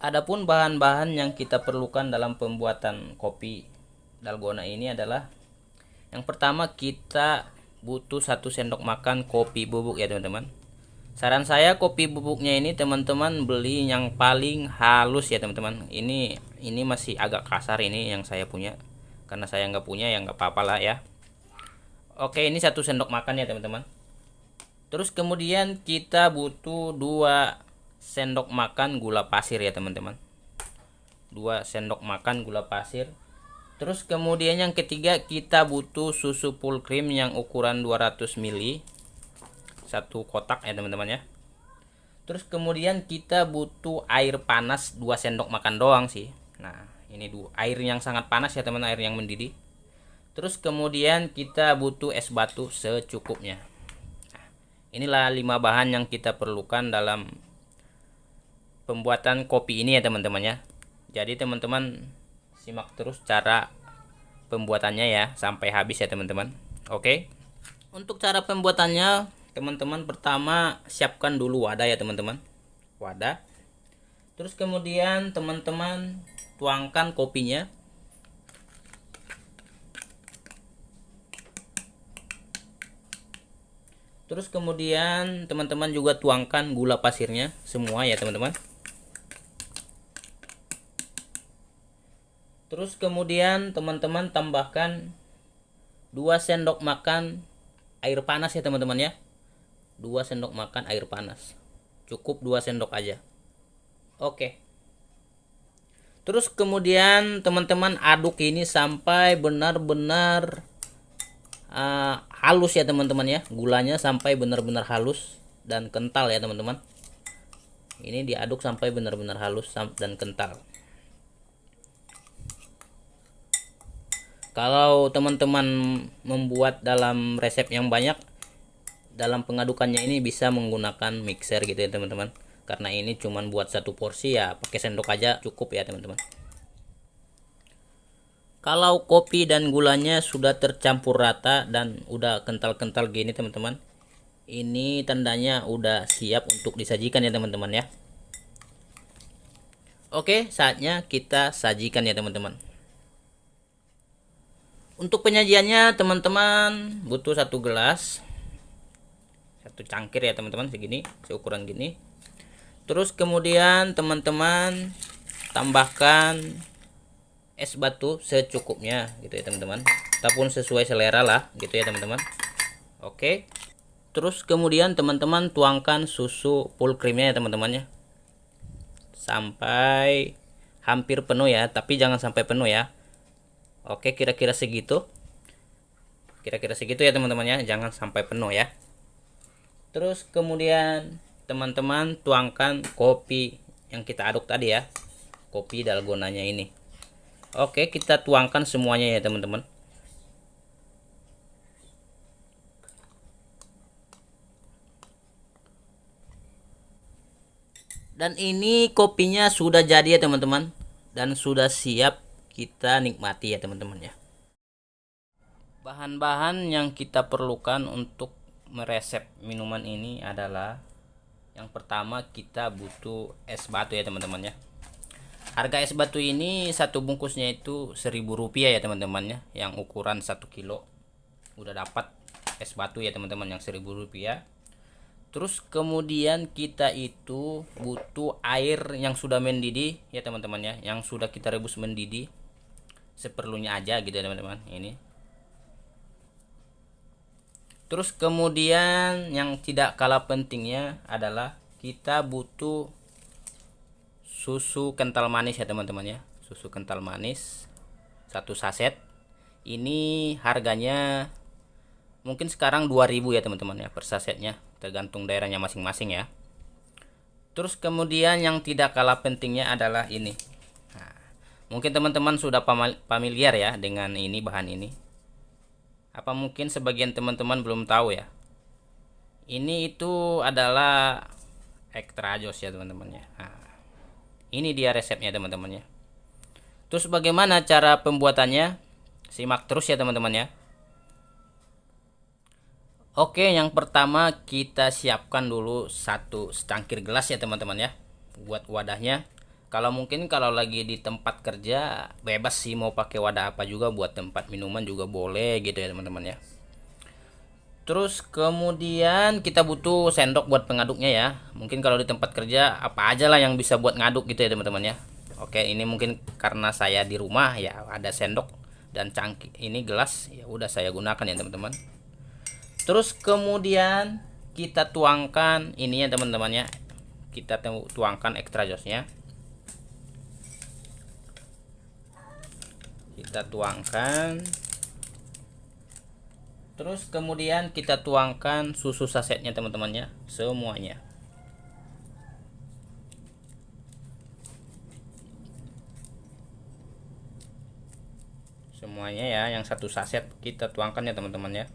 Adapun bahan-bahan yang kita perlukan dalam pembuatan kopi dalgona ini adalah, yang pertama kita butuh 1 sendok makan kopi bubuk ya teman-teman. Saran saya kopi bubuknya ini teman-teman beli yang paling halus ya teman-teman. Ini masih agak kasar ini yang saya punya. Karena saya nggak punya ya nggak apa-apa lah ya. Oke, ini 1 sendok makan ya teman-teman. Terus kemudian kita butuh 2 sendok makan gula pasir ya teman-teman. 2 sendok makan gula pasir. Terus kemudian yang ketiga kita butuh susu full cream yang ukuran 200 ml, 1 kotak ya teman-teman ya. Terus kemudian kita butuh air panas 2 sendok makan doang sih. Nah, ini air yang sangat panas ya teman, air yang mendidih. Terus kemudian kita butuh es batu secukupnya. Nah, inilah 5 bahan yang kita perlukan dalam pembuatan kopi ini ya teman-teman ya. Jadi teman-teman simak terus cara pembuatannya ya sampai habis ya teman-teman. Oke. Untuk cara pembuatannya, teman-teman pertama siapkan dulu wadah ya teman-teman. Wadah. Terus kemudian teman-teman tuangkan kopinya. Terus kemudian teman-teman juga tuangkan gula pasirnya semua ya teman-teman. Terus kemudian teman-teman tambahkan 2 sendok makan air panas ya teman-teman ya. 2 sendok makan air panas. Cukup 2 sendok aja. Oke. Terus kemudian teman-teman aduk ini sampai benar-benar halus ya teman-teman ya. Gulanya sampai benar-benar halus dan kental ya teman-teman. Ini diaduk sampai benar-benar halus dan kental. Kalau teman-teman membuat dalam resep yang banyak, dalam pengadukannya ini bisa menggunakan mixer gitu ya teman-teman. Karena ini cuman buat 1 porsi ya, pakai sendok aja cukup ya teman-teman. Kalau kopi dan gulanya sudah tercampur rata dan udah kental-kental gini teman-teman, ini tandanya udah siap untuk disajikan ya teman-teman ya. Oke, saatnya kita sajikan ya teman-teman. Untuk penyajiannya teman-teman butuh 1 gelas, 1 cangkir ya teman-teman, segini, seukuran gini. Terus kemudian teman-teman tambahkan es batu secukupnya gitu ya teman-teman, ataupun sesuai selera lah gitu ya teman-teman. Oke. Terus kemudian teman-teman tuangkan susu full creamnya ya teman-teman ya, sampai hampir penuh ya, tapi jangan sampai penuh ya. Oke, kira-kira segitu ya teman-teman ya, jangan sampai penuh ya. Terus kemudian teman-teman tuangkan kopi yang kita aduk tadi ya, kopi dalgonanya ini. Oke, kita tuangkan semuanya ya teman-teman. Dan ini kopinya sudah jadi ya teman-teman, dan sudah siap kita nikmati ya teman-teman ya. Bahan-bahan yang kita perlukan untuk meresep minuman ini adalah, yang pertama kita butuh es batu ya teman-teman ya. Harga es batu ini 1 bungkusnya itu 1.000 rupiah ya teman-teman ya, yang ukuran 1 kilo udah dapat es batu ya teman-teman yang 1.000 rupiah. Terus kemudian kita itu butuh air yang sudah mendidih ya teman-teman ya, yang sudah kita rebus mendidih seperlunya aja gitu ya teman-teman ini. Terus kemudian yang tidak kalah pentingnya adalah kita butuh susu kental manis ya teman-teman ya. Susu kental manis 1 saset. Ini harganya mungkin sekarang 2.000 ya teman-teman ya per sasetnya, tergantung daerahnya masing-masing ya. Terus kemudian yang tidak kalah pentingnya adalah ini. Nah, mungkin teman-teman sudah familiar ya dengan ini, bahan ini. Apa mungkin sebagian teman-teman belum tahu ya. Ini itu adalah extra jos ya teman-teman ya. Nah, ini dia resepnya teman-teman ya. Terus bagaimana cara pembuatannya? Simak terus ya teman-teman ya. Oke, yang pertama kita siapkan dulu 1 secangkir gelas ya teman-teman ya, buat wadahnya. Kalau mungkin kalau lagi di tempat kerja bebas sih, mau pakai wadah apa juga, buat tempat minuman juga boleh gitu ya teman-teman ya. Terus kemudian kita butuh sendok buat pengaduknya ya. Mungkin kalau di tempat kerja apa aja lah yang bisa buat ngaduk gitu ya teman-teman ya. Oke, ini mungkin karena saya di rumah ya ada sendok dan cangkir, ini gelas ya udah saya gunakan ya teman-teman. Terus kemudian kita tuangkan ini ya teman-teman ya. Kita tuangkan extra josnya. Kita tuangkan. Terus kemudian kita tuangkan susu sasetnya teman-teman ya, semuanya. Semuanya ya, yang satu saset kita tuangkan ya teman-teman ya.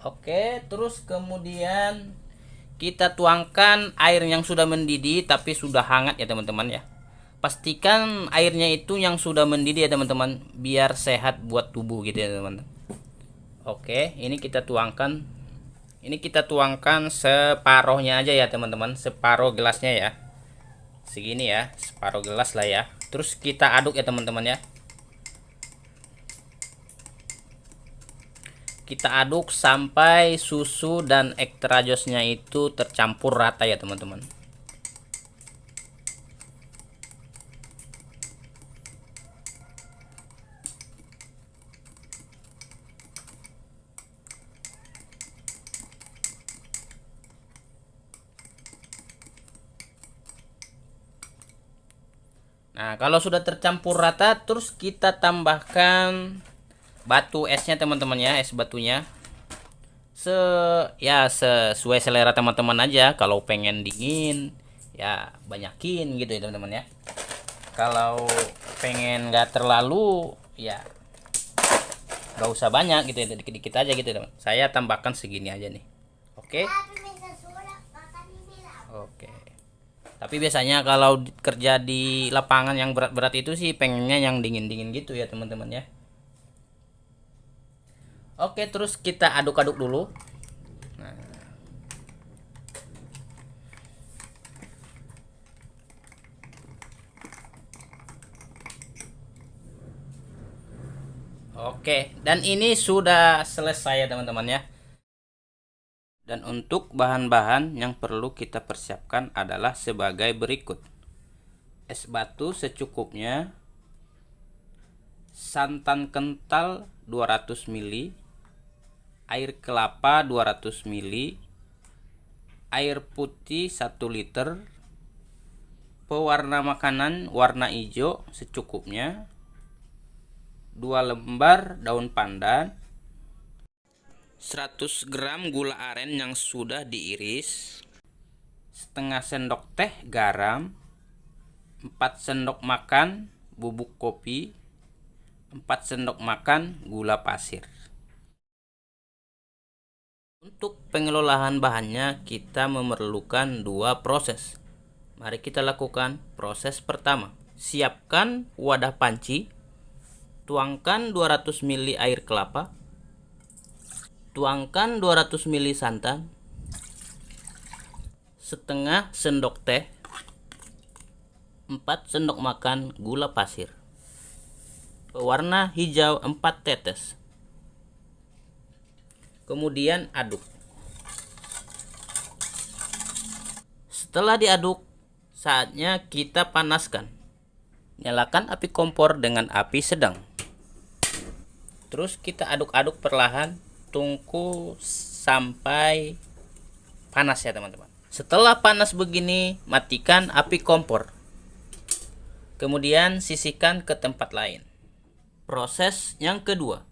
Oke, terus kemudian kita tuangkan air yang sudah mendidih tapi sudah hangat ya teman-teman ya. Pastikan airnya itu yang sudah mendidih ya teman-teman, biar sehat buat tubuh gitu ya teman-teman. Oke, ini kita tuangkan. Ini kita tuangkan separohnya aja ya teman-teman, separuh gelasnya ya. Segini ya, separuh gelas lah ya. Terus kita aduk ya teman-teman ya. Kita aduk sampai susu dan extra josnya itu tercampur rata ya teman-teman. Nah, kalau sudah tercampur rata, terus kita tambahkan batu esnya teman-teman ya, es batunya. Ya sesuai selera teman-teman aja. Kalau pengen dingin, ya banyakin gitu ya teman-teman ya. Kalau pengen nggak terlalu, ya nggak usah banyak gitu ya, dikit-dikit aja gitu teman. Saya tambahkan segini aja nih. Oke. Oke. Tapi biasanya kalau kerja di lapangan yang berat-berat itu sih pengennya yang dingin-dingin gitu ya teman-teman ya. Oke, terus kita aduk-aduk dulu. Nah. Oke, dan ini sudah selesai ya teman-teman ya. Dan untuk bahan-bahan yang perlu kita persiapkan adalah sebagai berikut. Es batu secukupnya, santan kental 200 ml, air kelapa 200 ml, air putih 1 liter, pewarna makanan warna hijau secukupnya, 2 lembar daun pandan, 100 gram gula aren yang sudah diiris, setengah sendok teh garam, 4 sendok makan bubuk kopi, 4 sendok makan gula pasir. Untuk pengelolaan bahannya kita memerlukan 2 proses. Mari kita lakukan proses pertama. Siapkan wadah panci, tuangkan 200 ml air kelapa, tuangkan 200 ml santan, setengah sendok teh, 4 sendok makan gula pasir, pewarna hijau 4 tetes. Kemudian aduk. Setelah diaduk, saatnya kita panaskan. Nyalakan api kompor dengan api sedang. Terus kita aduk-aduk perlahan, tunggu sampai panas ya teman-teman. Setelah panas begini, matikan api kompor. Kemudian sisihkan ke tempat lain. Proses yang kedua.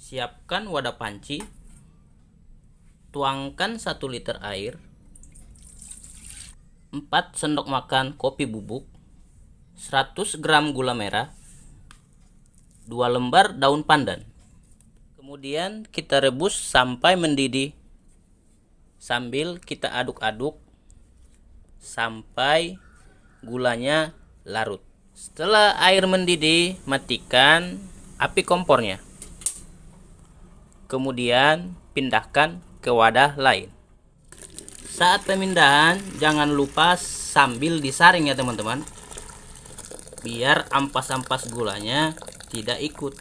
Siapkan wadah panci. Tuangkan 1 liter air, 4 sendok makan kopi bubuk, 100 gram gula merah, 2 lembar daun pandan. Kemudian kita rebus sampai mendidih sambil kita aduk-aduk sampai gulanya larut. Setelah air mendidih, matikan api kompornya. Kemudian pindahkan ke wadah lain. Saat pemindahan jangan lupa sambil disaring ya teman-teman, biar ampas-ampas gulanya tidak ikut.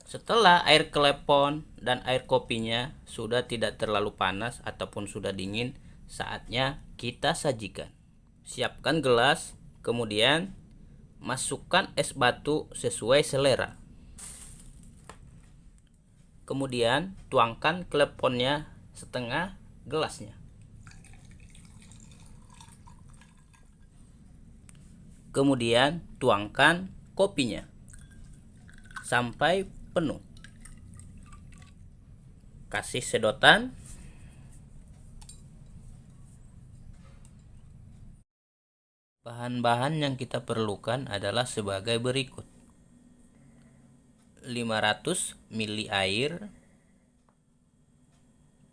Setelah air klepon dan air kopinya sudah tidak terlalu panas ataupun sudah dingin, saatnya kita sajikan. Siapkan gelas, kemudian masukkan es batu sesuai selera. Kemudian tuangkan kleponnya setengah gelasnya. Kemudian tuangkan kopinya sampai penuh. Kasih sedotan. Bahan-bahan yang kita perlukan adalah sebagai berikut: 500 ml air,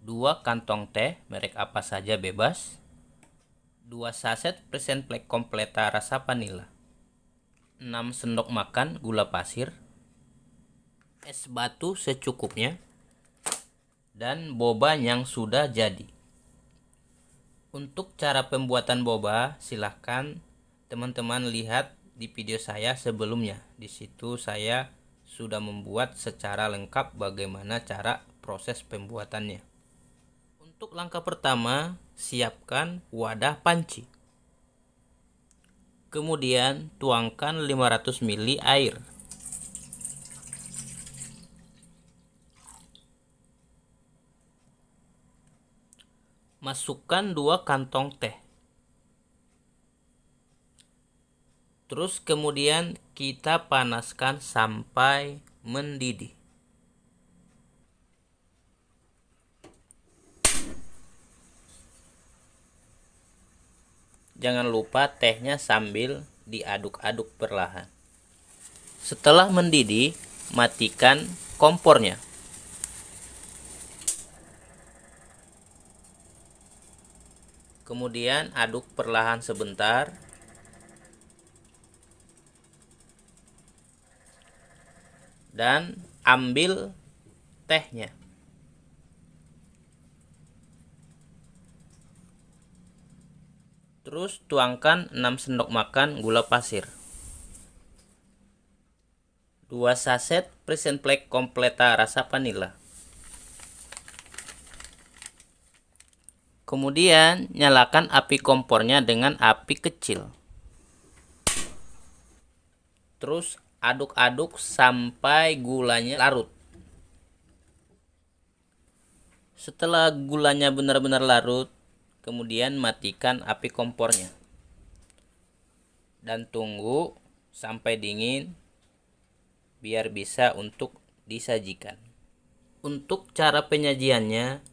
2 kantong teh merek apa saja bebas, 2 saset persen plek kompleta rasa vanila, 6 sendok makan gula pasir, es batu secukupnya, dan boba yang sudah jadi. Untuk cara pembuatan boba, silahkan teman-teman lihat di video saya sebelumnya. Di situ saya sudah membuat secara lengkap bagaimana cara proses pembuatannya. Untuk langkah pertama, siapkan wadah panci. Kemudian tuangkan 500 ml air. Masukkan 2 kantong teh. Terus kemudian kita panaskan sampai mendidih. Jangan lupa tehnya sambil diaduk-aduk perlahan. Setelah mendidih, matikan kompornya. Kemudian aduk perlahan sebentar. Dan ambil tehnya. Terus tuangkan 6 sendok makan gula pasir, 2 saset persen plek kompleta rasa vanila. Kemudian nyalakan api kompornya dengan api kecil. Terus aduk-aduk sampai gulanya larut. Setelah gulanya benar-benar larut, kemudian matikan api kompornya dan tunggu sampai dingin biar bisa untuk disajikan. Untuk cara penyajiannya,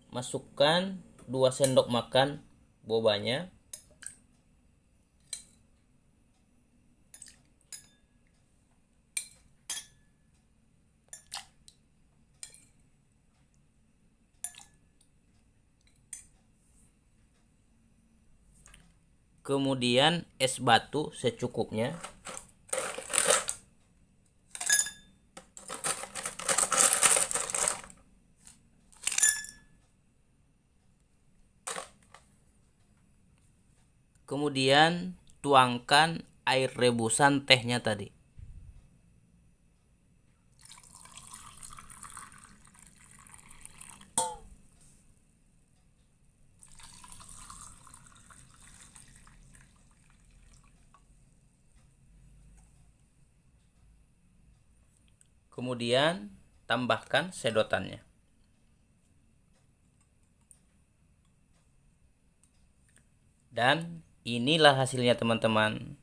masukkan 2 sendok makan bobanya, kemudian es batu secukupnya, kemudian tuangkan air rebusan tehnya tadi. Kemudian tambahkan sedotannya. Dan inilah hasilnya teman-teman.